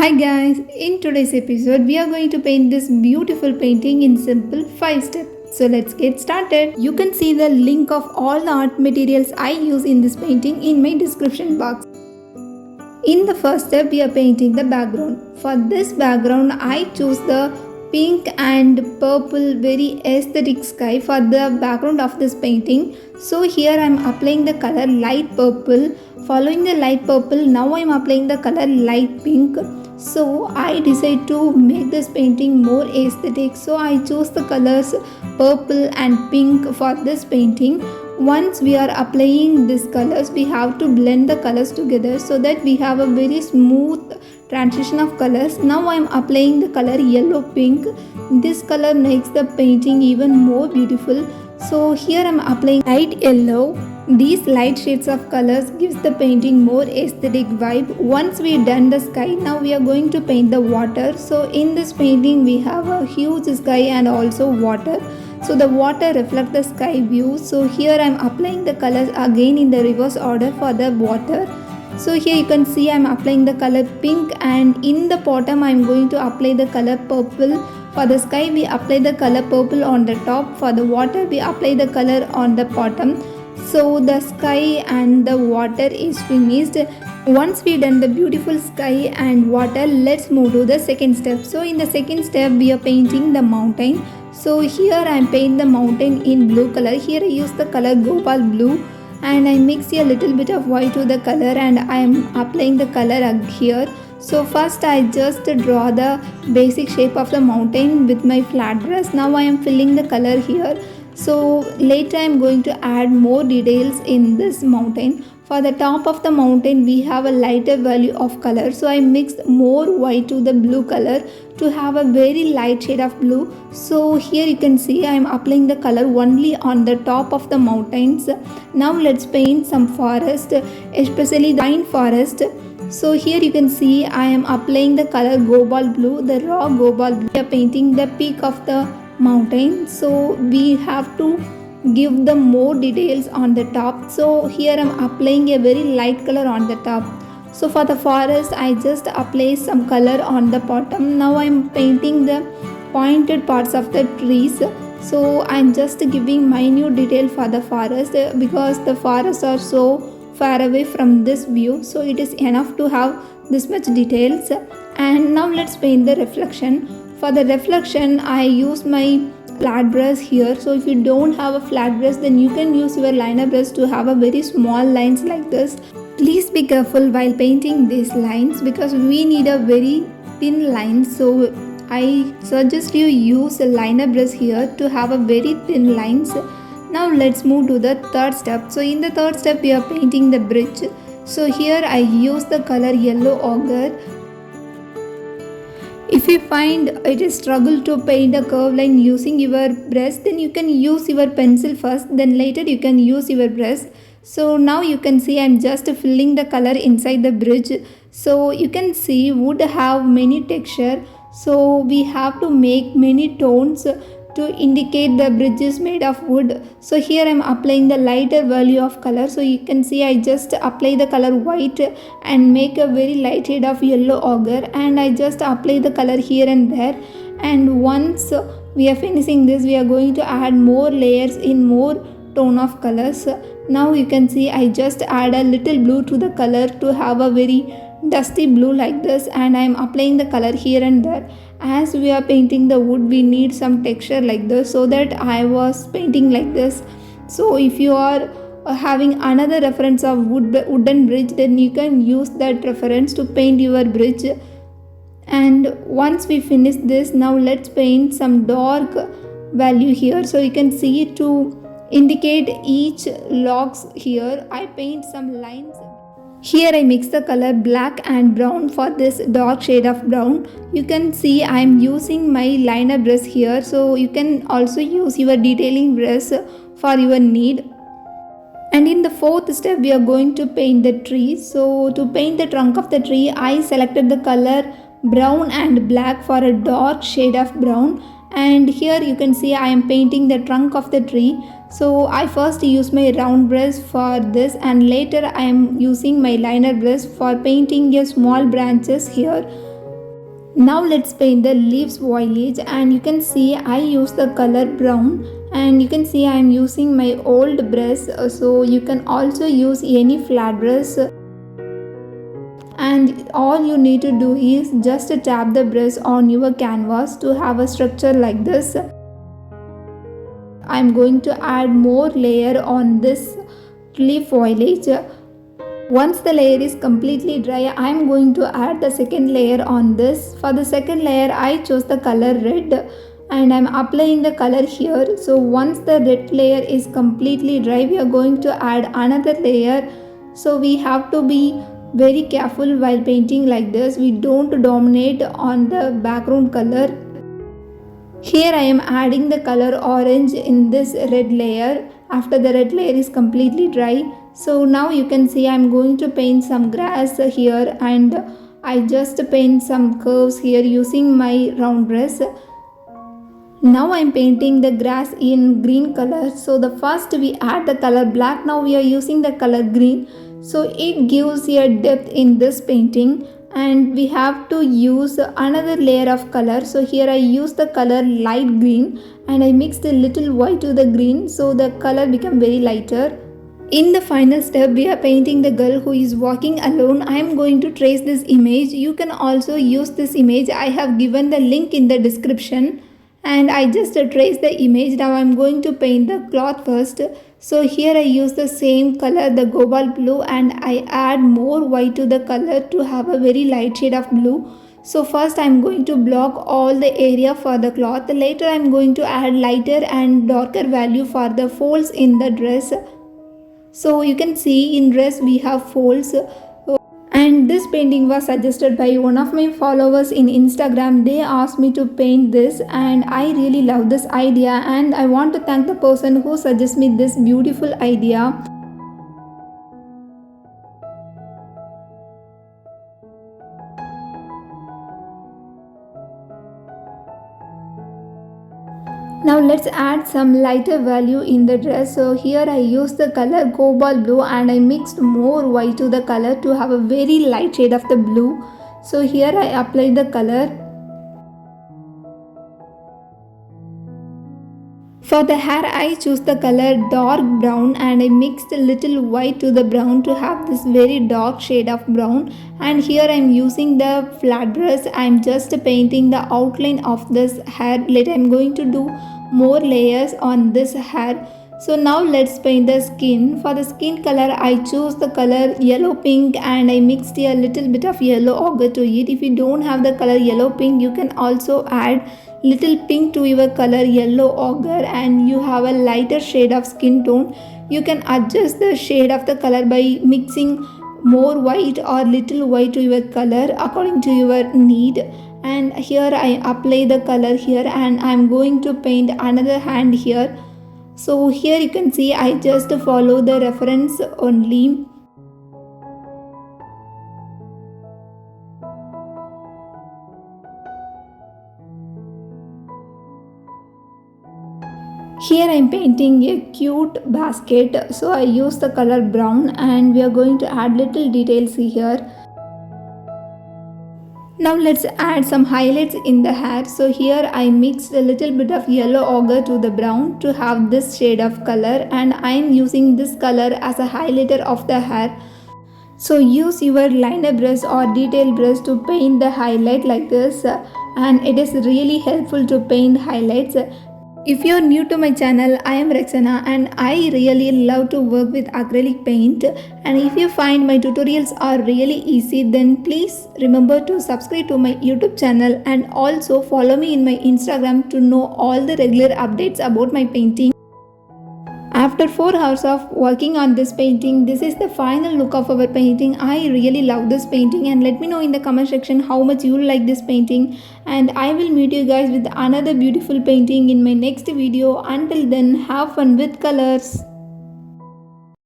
Hi guys, in today's episode we are going to paint this beautiful painting in simple 5 steps. So let's get started. You can see the link of all the art materials I use in this painting in my description box. In the first step we are painting the background. For this background I choose the pink and purple very aesthetic sky for the background of this painting. So here I am applying the color light purple. Following the light purple, now I am applying the color light pink. So I decide to make this painting more aesthetic. So I chose the colors purple and pink for this painting. Once we are applying these colors, we have to blend the colors together so that we have a very smooth transition of colors. Now I am applying the color yellow pink. This color makes the painting even more beautiful. So here I am applying light yellow. These light shades of colors gives the painting more aesthetic vibe. Once we done the sky, now we are going to paint the water. So in this painting we have a huge sky and also water. So the water reflects the sky view. So here I am applying the colors again in the reverse order for the water. So here you can see I am applying the color pink, and in the bottom I am going to apply the color purple. For the sky we apply the color purple on the top. For the water we apply the color on the bottom. So the sky and the water is finished. Once we done the beautiful sky and water, let's move to the second step. So in the second step we are painting the mountain. So here I am painting the mountain in blue color. Here I use the color Gopal blue and I mix a little bit of white to the color and I am applying the color here. So first I just draw the basic shape of the mountain with my flat brush. Now I am filling the color here. So later I am going to add more details in this mountain. For the top of the mountain we have a lighter value of color. So I mixed more white to the blue color to have a very light shade of blue. So here you can see I am applying the color only on the top of the mountains. Now let's paint some forest, especially the pine forest. So here you can see I am applying the color Gopal blue, the raw Gopal blue. We are painting the peak of the mountain, so we have to give the more details on the top. So here I am applying a very light color on the top. So for the forest I just apply some color on the bottom. Now I am painting the pointed parts of the trees. So I am just giving minute detail for the forest because the forests are so far away from this view, so it is enough to have this much details. And now let's paint the reflection. For the reflection I use my flat brush here. So if you don't have a flat brush, then you can use your liner brush to have a very small lines like this. Please be careful while painting these lines because we need a very thin line. So I suggest you use a liner brush here to have a very thin lines. Now let's move to the third step. So in the third step we are painting the bridge. So here I use the color yellow ochre. If you find it is struggle to paint a curve line using your brush, then you can use your pencil first, then later you can use your brush. So now you can see I am just filling the color inside the bridge. So you can see wood have many texture, so we have to make many tones to indicate the bridge is made of wood. So here I am applying the lighter value of color. So you can see I just apply the color white and make a very light shade of yellow ochre, and I just apply the color here and there. And once we are finishing this, we are going to add more layers in more tone of colors. Now you can see I just add a little blue to the color to have a very dusty blue like this, and I am applying the color here and there. As we are painting the wood, we need some texture like this, so that I was painting like this. So if you are having another reference of wooden bridge, then you can use that reference to paint your bridge. And once we finish this, now let's paint some dark value here. So you can see to indicate each logs here I paint some lines. Here I mix the color black and brown for this dark shade of brown. You can see I am using my liner brush here, so you can also use your detailing brush for your need. And in the fourth step we are going to paint the tree. So to paint the trunk of the tree, I selected the color brown and black for a dark shade of brown. And here you can see I am painting the trunk of the tree. So I first use my round brush for this, and later I am using my liner brush for painting a small branches here. Now let's paint the leaves foliage, and you can see I use the color brown, and you can see I am using my old brush, so you can also use any flat brush, and all you need to do is just tap the brush on your canvas to have a structure like this. I am going to add more layer on this leaf foliage. Once the layer is completely dry, I am going to add the second layer on this. For the second layer, I chose the color red, and I am applying the color here. So once the red layer is completely dry, we are going to add another layer. So we have to be very careful while painting like this. We don't dominate on the background color. Here I am adding the color orange in this red layer after the red layer is completely dry. So now you can see I am going to paint some grass here, and I just paint some curves here using my round brush. Now I am painting the grass in green color. So the first we add the color black, now we are using the color green. So it gives a depth in this painting, and we have to use another layer of color. So here I use the color light green, and I mixed a little white to the green, so the color become very lighter. In the final step, we are painting the girl who is walking alone. I am going to trace this image. You can also use this image. I have given the link in the description, and I just trace the image. Now I am going to paint the cloth first. So here I use the same color, the cobalt blue, and I add more white to the color to have a very light shade of blue. So first I am going to block all the area for the cloth. Later I am going to add lighter and darker value for the folds in the dress. So you can see in dress we have folds, and this painting was suggested by one of my followers in Instagram. They asked me to paint this, and I really love this idea, and I want to thank the person who suggested me this beautiful idea. Now let's add some lighter value in the dress. So here I used the color cobalt blue, and I mixed more white to the color to have a very light shade of the blue. So here I applied the color. For the hair I choose the color dark brown, and I mixed a little white to the brown to have this very dark shade of brown. And here I am using the flat brush. I am just painting the outline of this hair. Later I am going to do more layers on this hair. So now let's paint the skin. For the skin color I choose the color yellow pink, and I mixed a little bit of yellow ochre to it. If you don't have the color yellow pink, you can also add little pink to your color yellow ochre, and you have a lighter shade of skin tone. You can adjust the shade of the color by mixing more white or little white to your color according to your need. And here I apply the color here, and I am going to paint another hand here. So here you can see I just follow the reference only. Here I am painting a cute basket. So I use the color brown, and we are going to add little details here. Now let's add some highlights in the hair. So here I mixed a little bit of yellow ochre to the brown to have this shade of color, and I am using this color as a highlighter of the hair. So use your liner brush or detail brush to paint the highlight like this, and it is really helpful to paint highlights. If you are new to my channel, I am Rexana, and I really love to work with acrylic paint. And if you find my tutorials are really easy, then please remember to subscribe to my YouTube channel, and also follow me in my Instagram to know all the regular updates about my painting. After 4 hours of working on this painting, this is the final look of our painting. I really love this painting, and let me know in the comment section how much you like this painting. And I will meet you guys with another beautiful painting in my next video. Until then, have fun with colors.